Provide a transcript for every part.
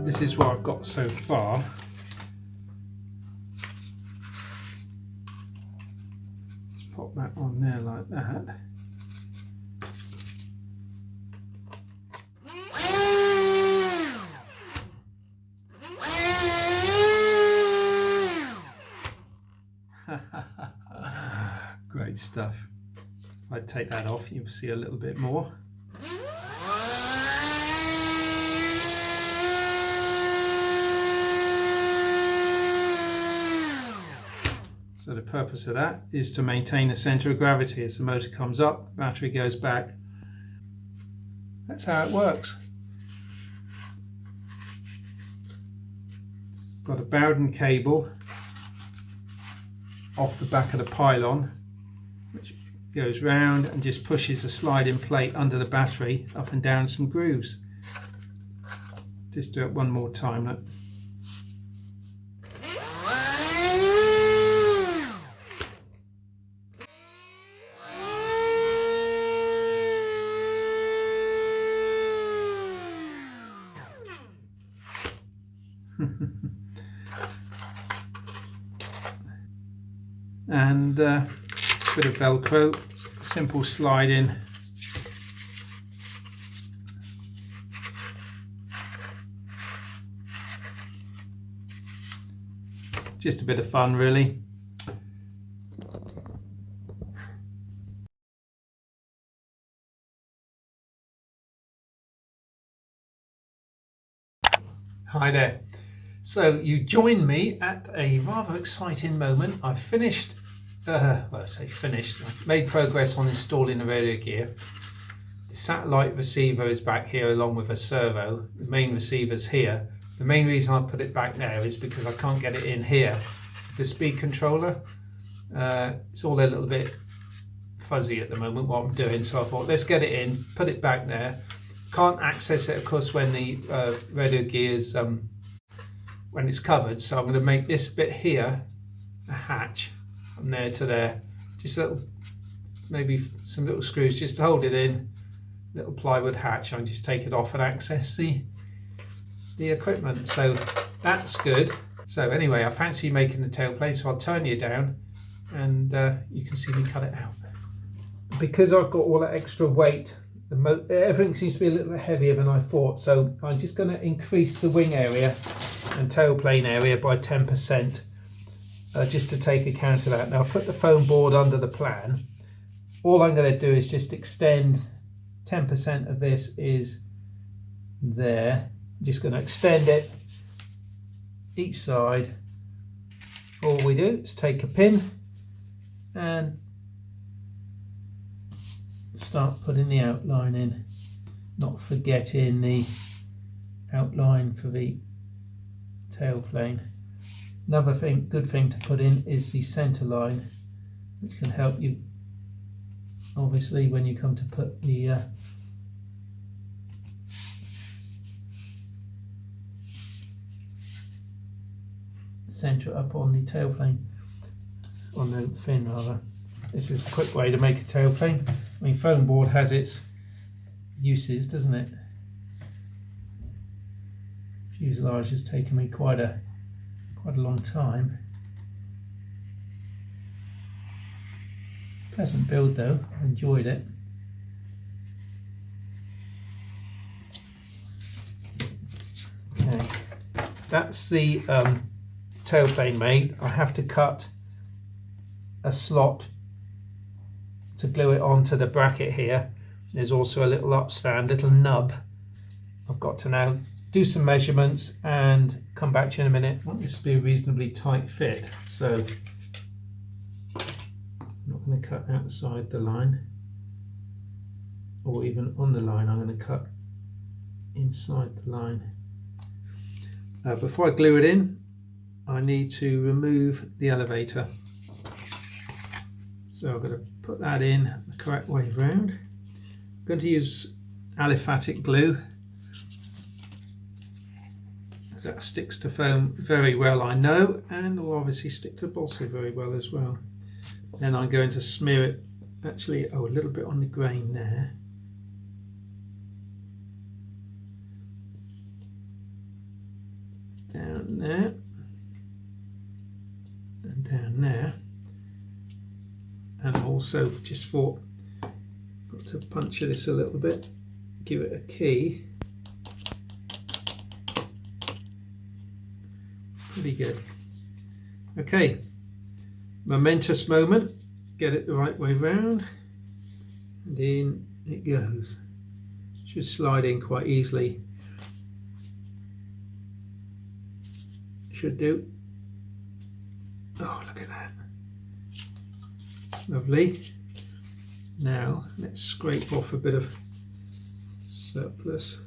This is what I've got so far. Just pop that on there like that. Great stuff. If I take that off, you'll see a little bit more. So the purpose of that is to maintain the center of gravity. As the motor comes up, battery goes back. That's how it works. Got a Bowden cable off the back of the pylon, which goes round and just pushes a sliding plate under the battery up and down some grooves. Just do it one more time. Look. And a bit of Velcro, simple slide in. Just a bit of fun, really. Hi there. So you joined me at a rather exciting moment. I've finished, I've made progress on installing the radio gear. The satellite receiver is back here along with a servo. The main receiver's here. The main reason I put it back there is because I can't get it in here. The speed controller, it's all a little bit fuzzy at the moment what I'm doing, so I thought let's get it in, put it back there. Can't access it of course when the radio gear is when it's covered, so I'm going to make this bit here a hatch from there to there, just a little, maybe some little screws just to hold it in, little plywood hatch. I'll just take it off and access the equipment, so that's good. So anyway, I fancy making the tailplane, so I'll turn you down and you can see me cut it out. Because I've got all that extra weight, everything seems to be a little bit heavier than I thought, so I'm just going to increase the wing area and tailplane area by 10% just to take account of that. Now I've put the foam board under the plan. All I'm going to do is just extend 10% of this is there. I'm just going to extend it each side. All we do is take a pin and start putting the outline in, not forgetting the outline for the tailplane. Another good thing to put in is the center line, which can help you obviously when you come to put the center up on the tailplane, on the fin rather. This is a quick way to make a tailplane. I mean, foam board has its uses, doesn't it? Fuselage has taken me quite a long time. Pleasant build though, I enjoyed it. Okay, that's the tailplane made. I have to cut a slot to glue it onto the bracket here. There's also a little upstand, little nub. I've got to now do some measurements and come back to you in a minute. I want this to be a reasonably tight fit, so I'm not going to cut outside the line or even on the line. I'm going to cut inside the line. Before I glue it in, I need to remove the elevator. So I'm going to put that in the correct way round. I'm going to use aliphatic glue. That sticks to foam very well, I know, and will obviously stick to balsa very well as well. Then I'm going to smear it, actually, a little bit on the grain there. down there and down there, and also just thought got to puncture this a little bit, give it a key. Pretty good. Okay, momentous moment, get it the right way round, and in it goes. Should slide in quite easily. Should do. Oh, look at that. Lovely. Now let's scrape off a bit of surplus.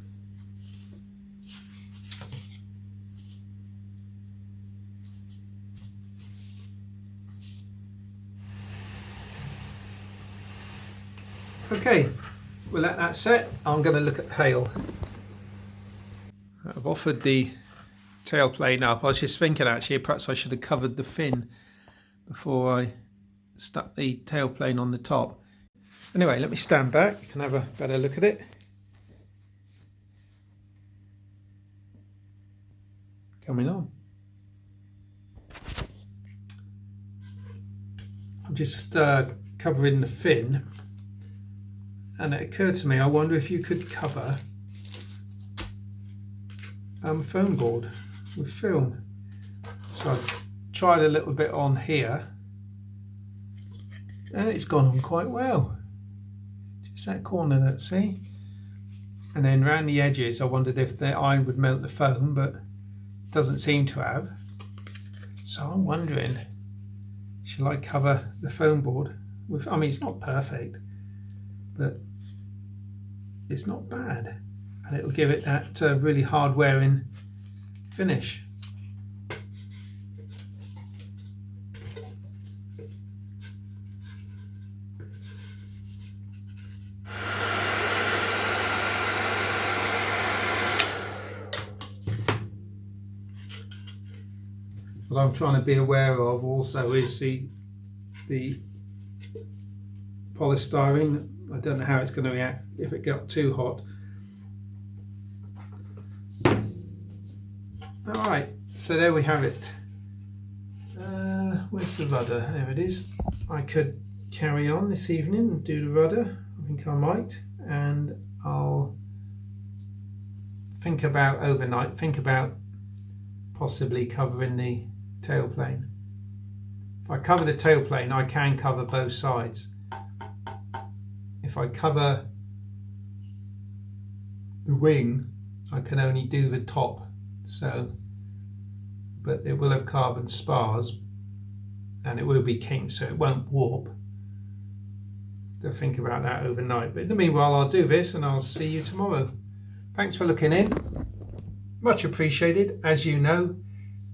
Okay, we'll let that set. I'm going to look at hail. I've offered the tailplane up. I was just thinking actually perhaps I should have covered the fin before I stuck the tailplane on the top. Anyway, let me stand back, you can have a better look at it. Coming on. I'm just covering the fin, and it occurred to me, I wonder if you could cover foam board with film. So I've tried a little bit on here and it's gone on quite well. Just that corner, let's see. And then around the edges I wondered if the iron would melt the foam, but it doesn't seem to have. So I'm wondering, shall I cover the foam board with, I mean it's not perfect, but it's not bad. And it'll give it that really hard wearing finish. What I'm trying to be aware of also is the polystyrene. I don't know how it's going to react if it got too hot. Alright, so there we have it. Where's the rudder? There it is. I could carry on this evening and do the rudder. I think I might, and I'll think about overnight, think about possibly covering the tailplane. If I cover the tailplane, I can cover both sides. If I cover the wing, I can only do the top. So, but it will have carbon spars and it will be kinked, so it won't warp. To think about that overnight. But in the meanwhile, I'll do this and I'll see you tomorrow. Thanks for looking in. Much appreciated, as you know,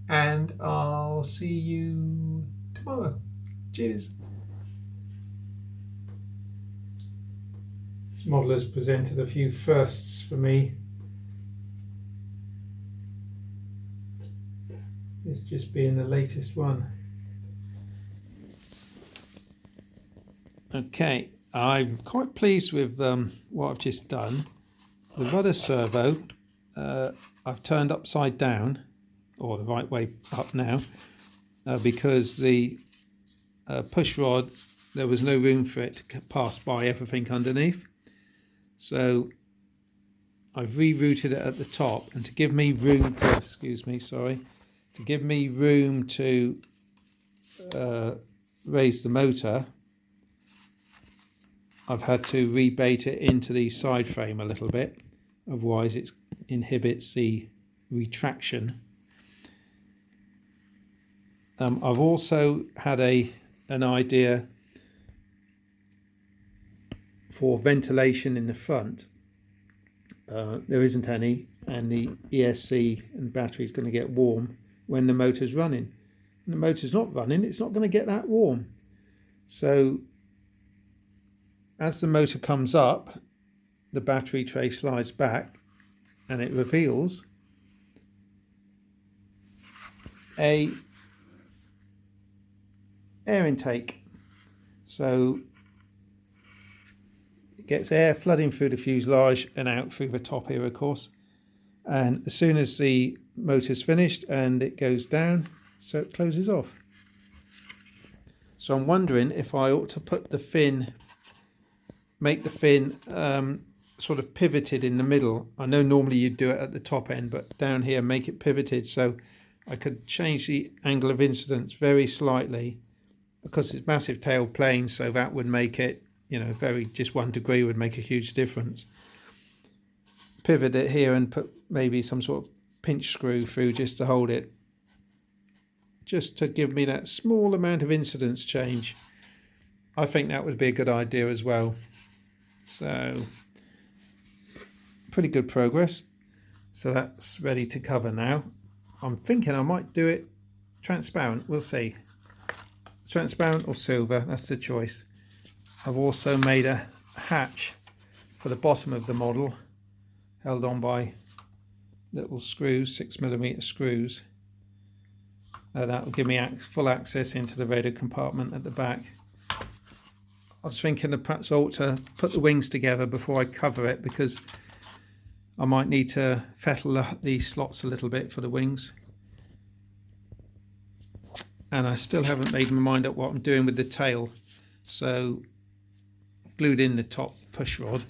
and I'll see you tomorrow. Cheers. This model has presented a few firsts for me. This just being the latest one. Okay, I'm quite pleased with what I've just done. The rudder servo I've turned upside down, or the right way up now, because the push rod, there was no room for it to pass by everything underneath. So I've rerouted it at the top, and to give me room to, to give me room to raise the motor, I've had to rebait it into the side frame a little bit, otherwise it inhibits the retraction. I've also had an idea for ventilation in the front. There isn't any, and the ESC and the battery is going to get warm when the motor's running. When the motor's not running, it's not going to get that warm. So as the motor comes up, the battery tray slides back and it reveals a air intake. So it gets air flooding through the fuselage and out through the top here, of course, and as soon as the motor's finished and it goes down, so it closes off. So I'm wondering if I ought to put the fin, make the fin sort of pivoted in the middle. I know normally you'd do it at the top end, but down here make it pivoted so I could change the angle of incidence very slightly, because it's massive tail plane, so that would make it, you know, just 1 degree would make a huge difference. Pivot it here and put maybe some sort of pinch screw through just to hold it, just to give me that small amount of incidence change. I think that would be a good idea as well. So pretty good progress. So that's ready to cover now. I'm thinking I might do it transparent, we'll see. Transparent or silver, that's the choice. I've also made a hatch for the bottom of the model, held on by little screws, 6mm screws. That will give me full access into the radar compartment at the back. I was thinking that perhaps I ought to put the wings together before I cover it, because I might need to fettle the slots a little bit for the wings. And I still haven't made my mind up what I'm doing with the tail. So glued in the top push rod.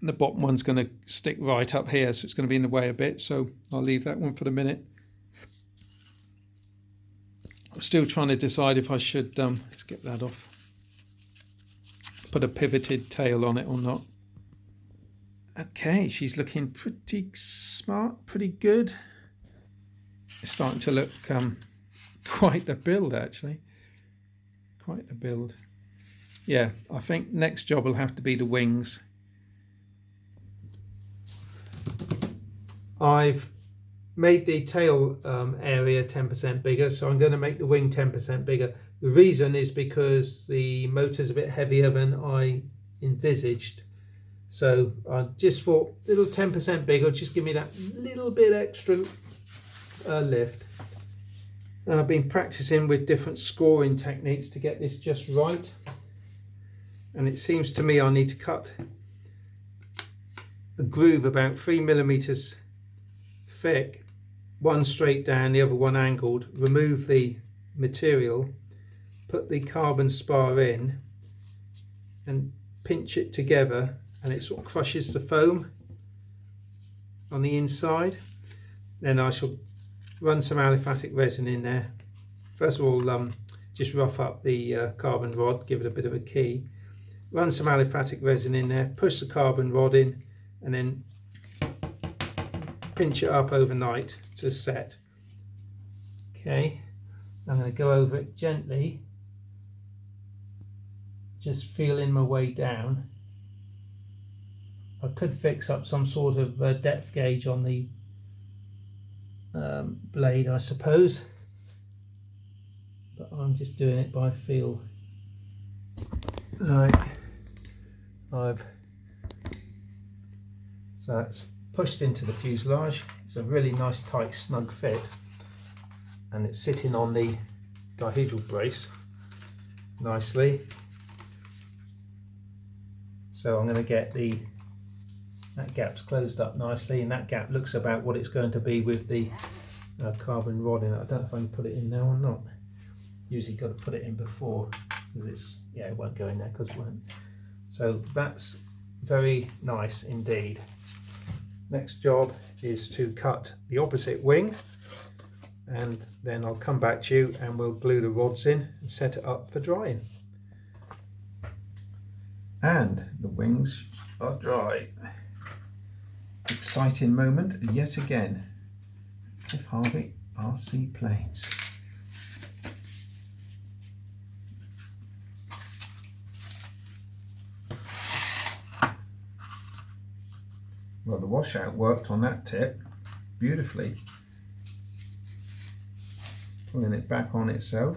The bottom one's going to stick right up here, so it's going to be in the way a bit, so I'll leave that one for the minute. I'm still trying to decide if I should, let's get that off, put a pivoted tail on it or not. Okay, she's looking pretty smart, pretty good. It's starting to look quite a build, actually. Quite a build. Yeah, I think next job will have to be the wings. I've made the tail area 10% bigger, so I'm going to make the wing 10% bigger. The reason is because the motor's a bit heavier than I envisaged. So I just thought a little 10% bigger, just give me that little bit extra lift. I've been practicing with different scoring techniques to get this just right. And it seems to me I need to cut a groove about 3mm thick, one straight down, the other one angled, remove the material, put the carbon spar in and pinch it together, and it sort of crushes the foam on the inside. Then I shall run some aliphatic resin in there. First of all, just rough up the carbon rod, give it a bit of a key. Run some aliphatic resin in there, push the carbon rod in, and then pinch it up overnight to set. Okay, I'm going to go over it gently, just feeling my way down. I could fix up some sort of depth gauge on the blade, I suppose, but I'm just doing it by feel. Right, so that's pushed into the fuselage. It's a really nice tight snug fit, and it's sitting on the dihedral brace nicely. So I'm going to get that gap's closed up nicely, and that gap looks about what it's going to be with the carbon rod in it. I don't know if I can put it in now or not. Usually got to put it in before, because it's, yeah, it won't go in there because it won't. So that's very nice indeed. Next job is to cut the opposite wing, and then I'll come back to you and we'll glue the rods in and set it up for drying. And the wings are dry. Exciting moment yet again. Cliff Harvey RC planes. Well, the washout worked on that tip beautifully. Pulling it back on itself.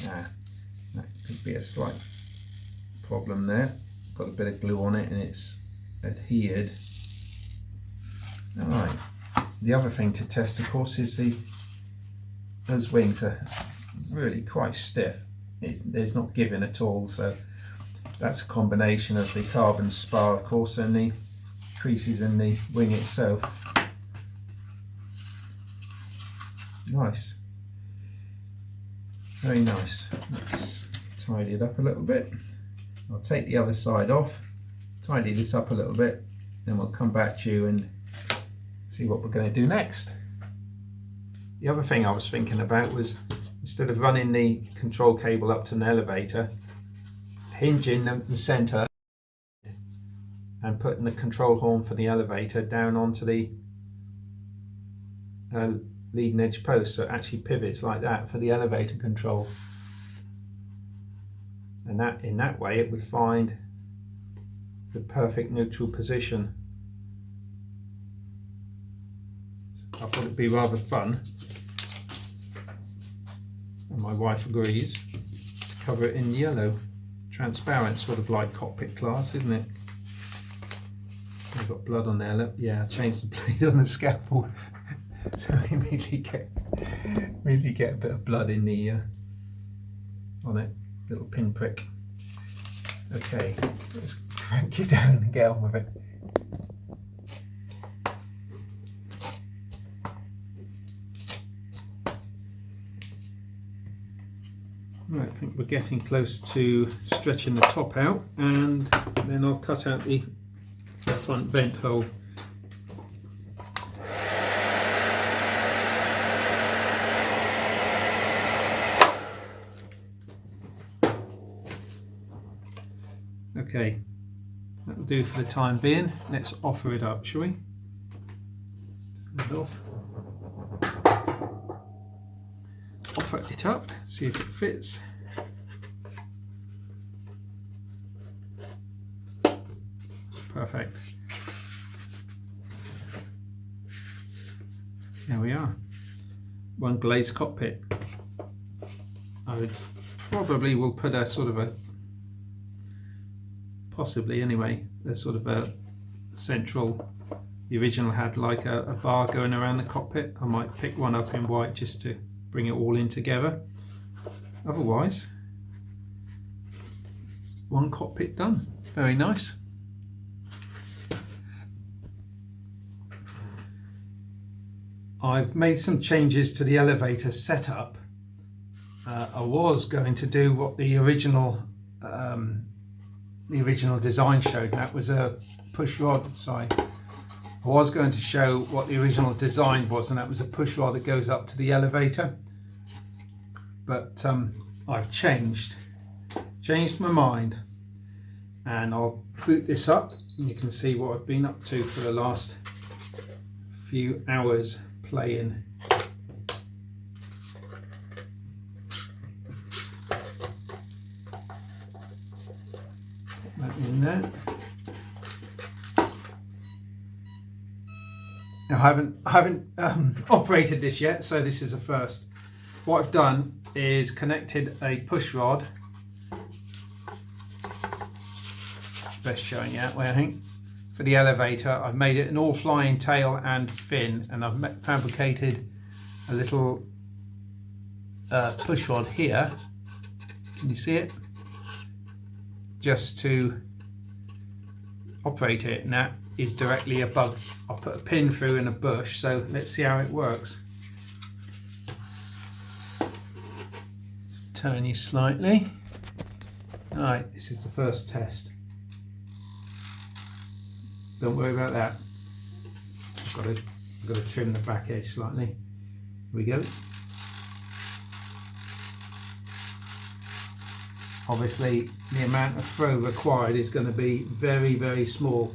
That could be a slight problem there. Got a bit of glue on it and it's adhered. Alright, the other thing to test, of course, is those wings are really quite stiff. It's not giving at all, so That's a combination of the carbon spar, of course, and the creases in the wing itself. Nice, very nice. Let's tidy it up a little bit. I'll take the other side off, tidy this up a little bit, then we'll come back to you and see what we're going to do next. The other thing I was thinking about was, instead of running the control cable up to an elevator, hinging the centre and putting the control horn for the elevator down onto the leading edge post, so it actually pivots like that for the elevator control. And that, in that way, it would find the perfect neutral position. I thought it'd be rather fun, and my wife agrees, to cover it in yellow, transparent, sort of like Cockpit class, isn't it? I've got blood on there. Look, yeah, I changed the blade on the scaffold, so I immediately get a bit of blood in the on it, little pinprick. Okay, let's crank it down and get on with it. Right, I think we're getting close to stretching the top out, and then I'll cut out the front vent hole. Okay, that'll do for the time being. Let's offer it up, shall we? Turn it off. Offer it up, see if it fits. Perfect. There we are. One glazed cockpit. I would probably will put a sort of a, possibly anyway, a sort of a central, the original had like a bar going around the cockpit. I might pick one up in white just to bring it all in together. Otherwise, one cockpit done. Very nice. I've made some changes to the elevator setup. I was going to do what the original design showed. That was a push rod. Sorry, I was going to show what the original design was, and that was a push rod that goes up to the elevator. But I've changed my mind, and I'll boot this up, and you can see what I've been up to for the last few hours playing. Put that in there. Now, I haven't operated this yet, so this is a first. What I've done is connected a push rod, best showing you that way I think, for the elevator. I've made it an all flying tail and fin, and I've fabricated a little push rod here. Can you see it? Just to operate it, and that is directly above. I'll put a pin through in a bush, so let's see how it works. Turn you slightly. Alright, this is the first test. Don't worry about that. I've got to trim the back edge slightly. Here we go. Obviously, the amount of throw required is going to be very, very small.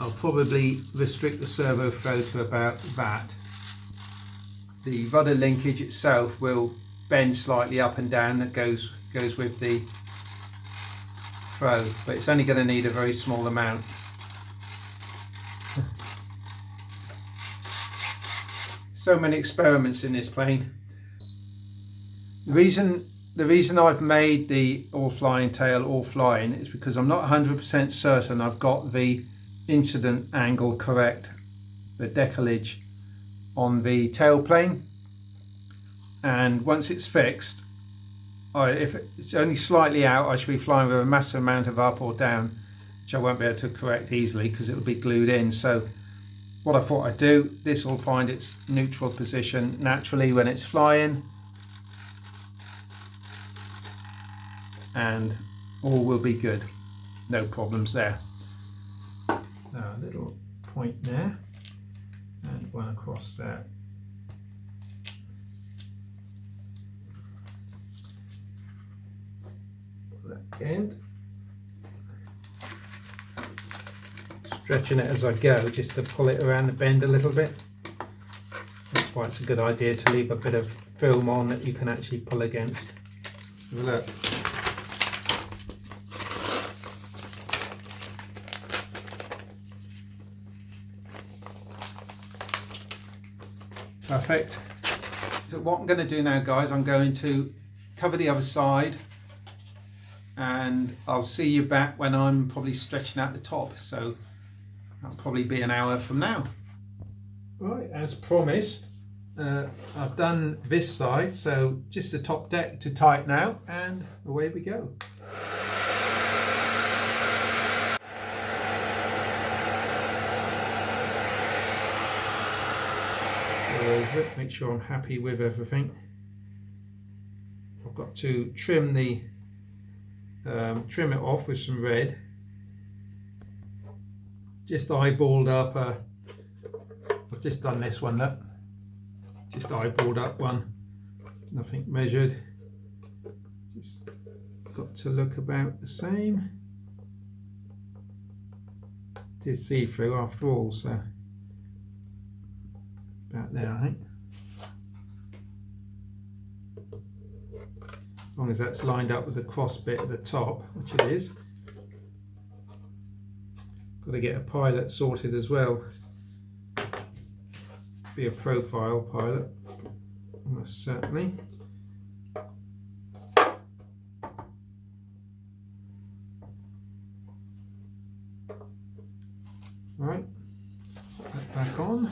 I'll probably restrict the servo throw to about that. The rudder linkage itself will bend slightly up and down. That goes with the throw, but it's only going to need a very small amount. So many experiments in this plane. The reason I've made the all flying tail all flying is because I'm not 100% certain I've got the incident angle correct, the decollage on the tailplane, and once it's fixed if it's only slightly out, I should be flying with a massive amount of up or down, which I won't be able to correct easily because it will be glued in. So what I thought I'd do, this will find its neutral position naturally when it's flying, and all will be good, no problems there. So a little point there and one across there. That end, stretching it as I go just to pull it around the bend a little bit. That's why it's a good idea to leave a bit of film on that you can actually pull against. Have a look. Perfect. So what I'm going to do now, guys, I'm going to cover the other side, and I'll see you back when I'm probably stretching out the top, so that'll probably be an hour from now. Right, as promised, I've done this side, so just the top deck to tighten out, and away we go. So, make sure I'm happy with everything. I've got to trim the trim it off with some red. Just eyeballed up I've just done this one, look. Just eyeballed up one, nothing measured. Just got to look about the same. It is see-through after all, so about there I think. As long as that's lined up with the cross bit at the top, which it is. Got to get a pilot sorted as well. Be a profile pilot, almost certainly. Right, put that back on.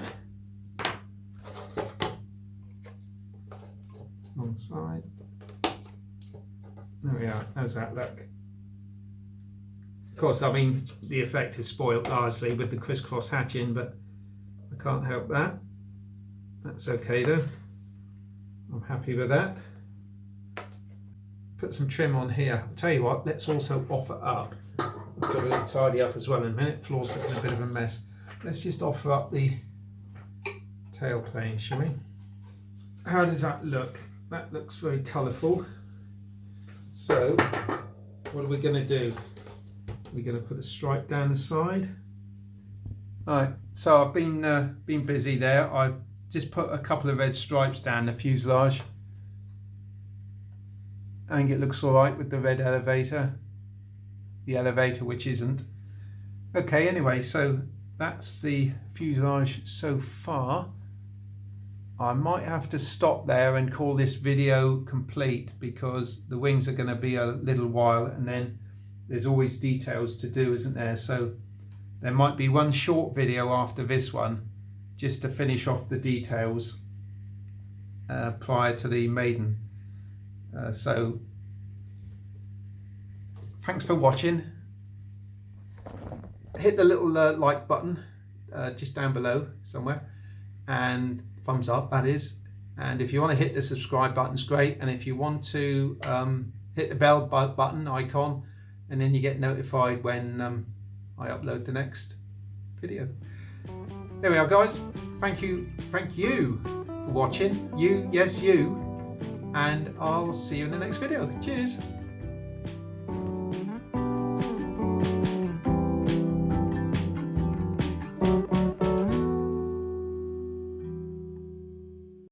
Wrong side. There we are, how's that look? Of course, I mean, the effect is spoilt largely with the crisscross hatching, but I can't help that. That's okay though. I'm happy with that. Put some trim on here. I'll tell you what, let's also offer up. I've got a little tidy up as well in a minute. Floor's looking a bit of a mess. Let's just offer up the tailplane, shall we? How does that look? That looks very colourful. So, what are we going to do? We're going to put a stripe down the side. Alright, so I've been busy there. I've just put a couple of red stripes down the fuselage. I think it looks alright with the red elevator. The elevator which isn't. Okay, anyway, so that's the fuselage so far. I might have to stop there and call this video complete because the wings are going to be a little while, and then there's always details to do, isn't there? So there might be one short video after this one just to finish off the details prior to the maiden. So thanks for watching. Hit the little like button just down below somewhere, and thumbs up that is, and if you want to hit the subscribe button, it's great, and if you want to hit the bell button icon, and then you get notified when I upload the next video. There we are, guys. Thank you for watching. Yes you, and I'll see you in the next video. Cheers.